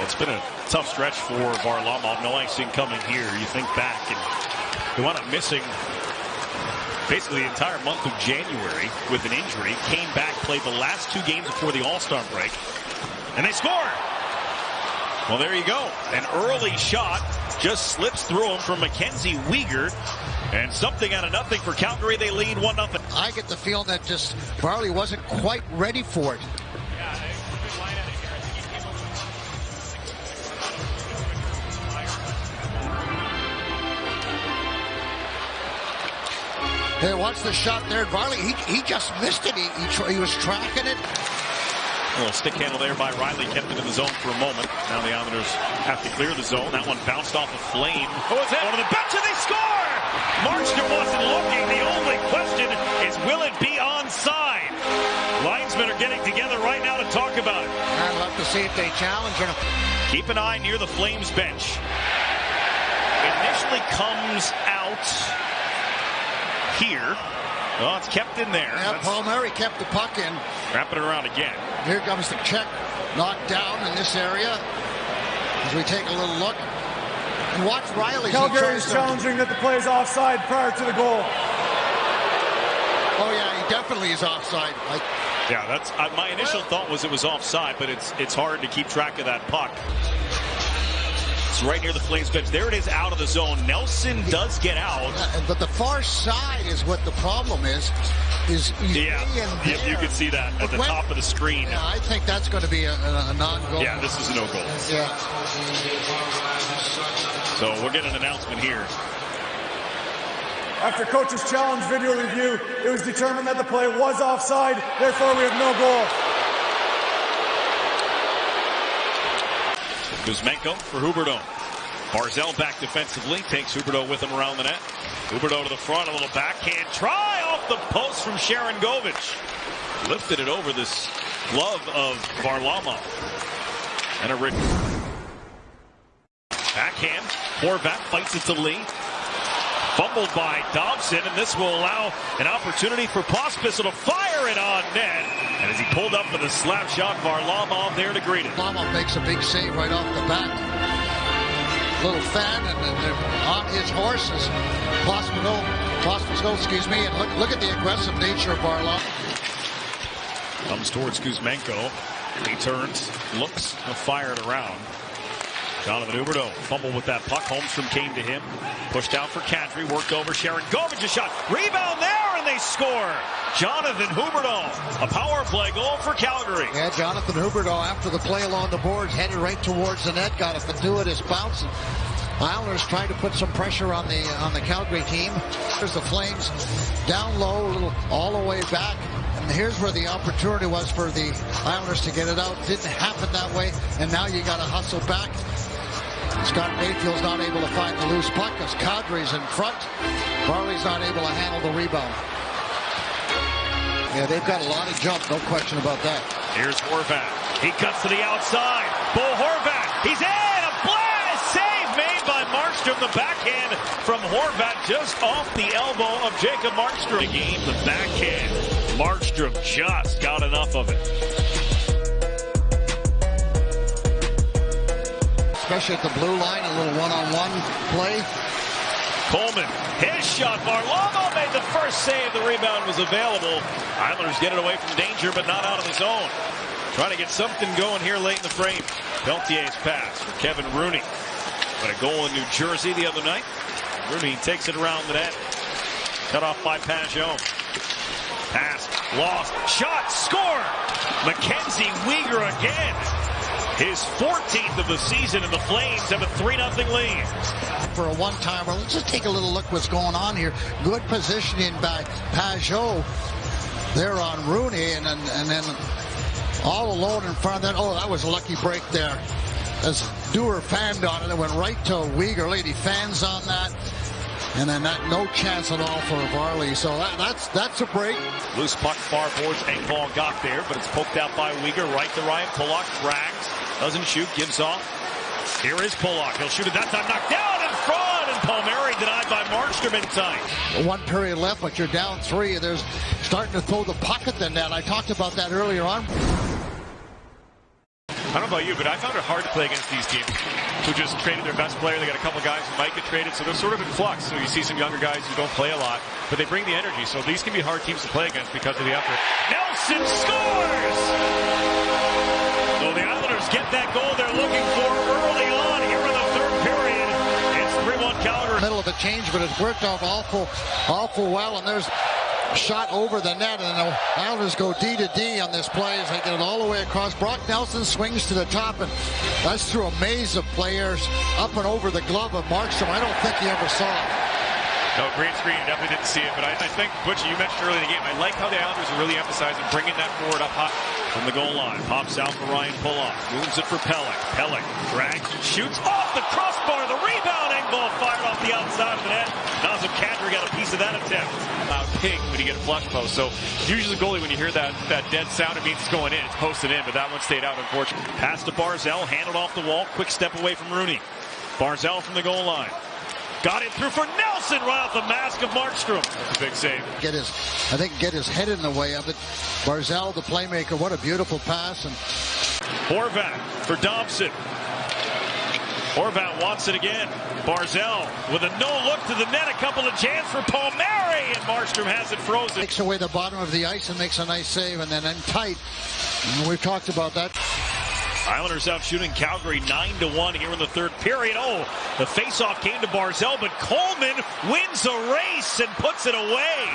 it's been a tough stretch for Varlamov. No icing coming here. You think back, and they wound up missing basically the entire month of January with an injury. Came back, played the last 2 games before the All-Star break, and they score. Well, there you go. An early shot just slips through him from Mackenzie Weegar. And something out of nothing for Calgary. They lead 1-0. I get the feeling that just Varley wasn't quite ready for it. Hey, watch the shot there. Varley, he just missed it. He was tracking it. A little stick handle there by Riley, kept it in the zone for a moment. Now the Islanders have to clear the zone. That one bounced off a flame. Oh, is that? One to the bench, and they score! Markstrom wasn't looking. The only question is, will it be onside? Linesmen are getting together right now to talk about it. I'd love to see if they challenge him. Keep an eye near the Flames bench. Initially comes out here. Oh, it's kept in there. Yeah, Palmieri kept the puck in. Wrapping it around again. Here comes the check. Knocked down in this area. As we take a little look. And watch Riley. Calgary is challenging that the play is offside prior to the goal. Oh, yeah, he definitely is offside. Yeah, that's my initial thought was it was offside, but it's hard to keep track of that puck. It's right near the Flames bench. There it is, out of the zone. Nelson does get out. But the far side is what the problem is he's you can see that at the top of the screen. Yeah, I think that's going to be a non-goal. Yeah, this is a no-goal. Yeah. So we'll get an announcement here. After coach's challenge video review, it was determined that the play was offside. Therefore, we have no goal. Kuzmenko for Huberdeau. Barzal back defensively, takes Huberdeau with him around the net. Huberdeau to the front, a little backhand try off the post from Sharon Govich. Lifted it over this glove of Varlamov. And a written backhand. Horvat fights it to Lee. Fumbled by Dobson, and this will allow an opportunity for Pospisil to fire it on net. And as he pulled up with a slap shot, Varlamov there to greet it. Varlamov makes a big save right off the bat. Little fan, and on his horse is Pospisil, excuse me. And look at the aggressive nature of Varlamov. Comes towards Kuzmenko. He turns, looks, he'll fire it around. Jonathan Huberdeau fumbled with that puck. Holmstrom came to him. Pushed out for Kadri. Worked over. Sharon Govich's shot. Rebound there, and they score. Jonathan Huberdeau. A power play goal for Calgary. Yeah, Jonathan Huberdeau, after the play along the boards, headed right towards the net. Got a fortuitous bounce. Islanders trying to put some pressure on the Calgary team. There's the Flames down low, a little all the way back. And here's where the opportunity was for the Islanders to get it out. Didn't happen that way. And now you got to hustle back. Scott Mayfield's not able to find the loose puck as Kadri's in front. Varley's not able to handle the rebound. Yeah, they've got a lot of jump, no question about that. Here's Horvat. He cuts to the outside. Bo Horvat. He's in. A blast save made by Markstrom. The backhand from Horvat just off the elbow of Jacob Markstrom. The game, the backhand. Markstrom just got enough of it. Especially at the blue line, a little one-on-one play. Coleman, his shot. Varlamov made the first save. The rebound was available. Islanders get it away from danger, but not out of the zone. Trying to get something going here late in the frame. Peltier's pass for Kevin Rooney. Got a goal in New Jersey the other night. Rooney takes it around the net. Cut off by Pageau. Pass, lost, shot, score! Mackenzie Weegar again. His 14th of the season, and the Flames have a 3-0 lead. For a one-timer, let's just take a little look what's going on here. Good positioning by Pageau there on Rooney, and then all alone in front of that. Oh, that was a lucky break there. As Dewar fanned on it, it went right to Weegar. Lady fans on that. And then that no chance at all for Varley. So that's a break. Loose puck far boards. Engvall got there, but it's poked out by Weegar. Right to Ryan Pulock. Drags. Doesn't shoot. Gives off. Here is Pulock. He'll shoot it that time. Knocked down in front. And Palmieri denied by Markstrom in time. One period left, but you're down 3. There's starting to throw the puck at the net. I talked about that earlier on. I don't know about you, but I found it hard to play against these teams who just traded their best player. They got a couple guys who might get traded, so they're sort of in flux. So you see some younger guys who don't play a lot, but they bring the energy. So these can be hard teams to play against because of the effort. Nelson scores! So the Islanders get that goal they're looking for early on here in the third period. It's 3-1 Calgary. Middle of the change, but it's worked out awful well, and there's shot over the net, and the Islanders go D to D on this play as they get it all the way across. Brock Nelson swings to the top, and that's through a maze of players up and over the glove of Markstrom. I don't think he ever saw it. No, green screen, definitely didn't see it, but I think, Butchie, you mentioned earlier in the game, I like how the Islanders are really emphasizing bringing that forward up high. From the goal line, pops out for Ryan Pulock, moves it for Pelech. Pelech drags and shoots off the crossbar. The rebound, Engvall fired off the outside of the net. Nazem Kadri got a piece of that attempt. Loud ping when you get a flush post. So usually the goalie, when you hear that dead sound, it means it's going in. It's posted in, but that one stayed out, unfortunately. Pass to Barzal, handled off the wall. Quick step away from Rooney. Barzal from the goal line. Got it through for Nelson right off the mask of Markstrom. That's a big save. Get his head in the way of it. Barzal, the playmaker, what a beautiful pass. And Horvat for Dobson. Horvat wants it again. Barzal with a no-look to the net. A couple of chances for Palmieri, and Markstrom has it frozen. Takes away the bottom of the ice and makes a nice save, and then in tight. And we've talked about that. Islanders out shooting Calgary 9-1 here in the third period. Oh, the faceoff came to Barzal, but Coleman wins a race and puts it away.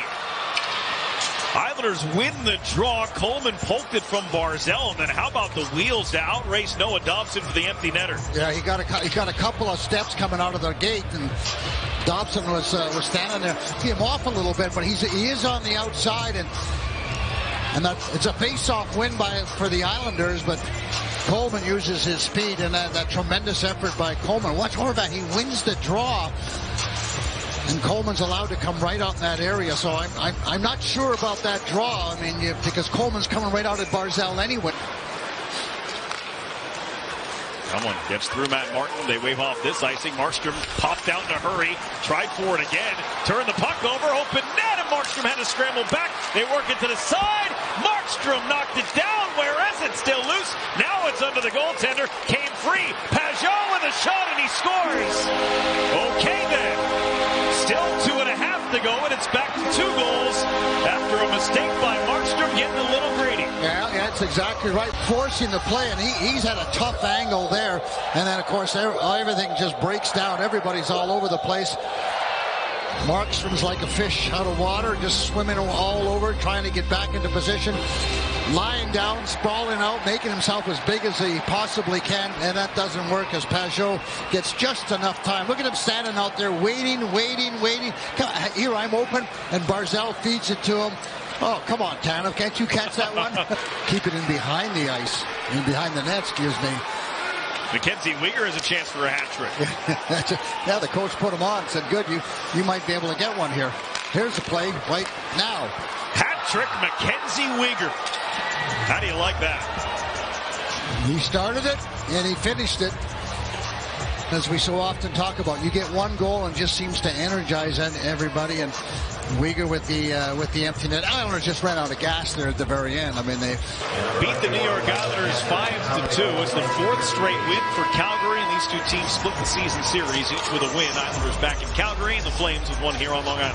Islanders win the draw. Coleman poked it from Barzal, and then how about the wheels to outrace Noah Dobson for the empty netter? Yeah, he got a couple of steps coming out of the gate, and Dobson was standing there. He him off a little bit, but he is on the outside, and it's a face-off win for the Islanders, but Coleman uses his speed, and that tremendous effort by Coleman. Watch Horvat, he wins the draw, and Coleman's allowed to come right out in that area. So I'm not sure about that draw. I mean, because Coleman's coming right out at Barzal anyway. Someone gets through Matt Martin. They wave off this icing. Markstrom popped out in a hurry. Tried for it again. Turned the puck over. Open net, and Markstrom had to scramble back. They work it to the side. Markstrom knocked it down. Where is it? Still loose. Now it's under the goaltender. Came free. Pajot with a shot, and he scores. Okay, then. Still 2.5 to go, and it's back to 2 goals after a mistake by Markstrom getting a little greedy. Yeah, that's exactly right. Forcing the play, and he's had a tough angle there. And then, of course, everything just breaks down. Everybody's all over the place. Markstrom's like a fish out of water, just swimming all over, trying to get back into position. Lying down, sprawling out, making himself as big as he possibly can, and that doesn't work as Pajot gets just enough time. Look at him standing out there, waiting. Here, I'm open, and Barzal feeds it to him. Oh, come on, Tanev, can't you catch that one? Keep it in behind the ice, in behind the net, excuse me. Mackenzie Weegar has a chance for a hat trick. Yeah, the coach put him on, said, good, you might be able to get one here. Here's the play right now. Hat trick, Mackenzie Weegar. How do you like that? He started it, and he finished it. As we so often talk about, you get one goal and just seems to energize everybody. And Weegar with the empty net. Islanders just ran out of gas there at the very end. I mean, they beat the New York Islanders 5-2. It's the 4th straight win for Calgary, and these two teams split the season series, each with a win. Islanders back in Calgary, and the Flames with one here on Long Island.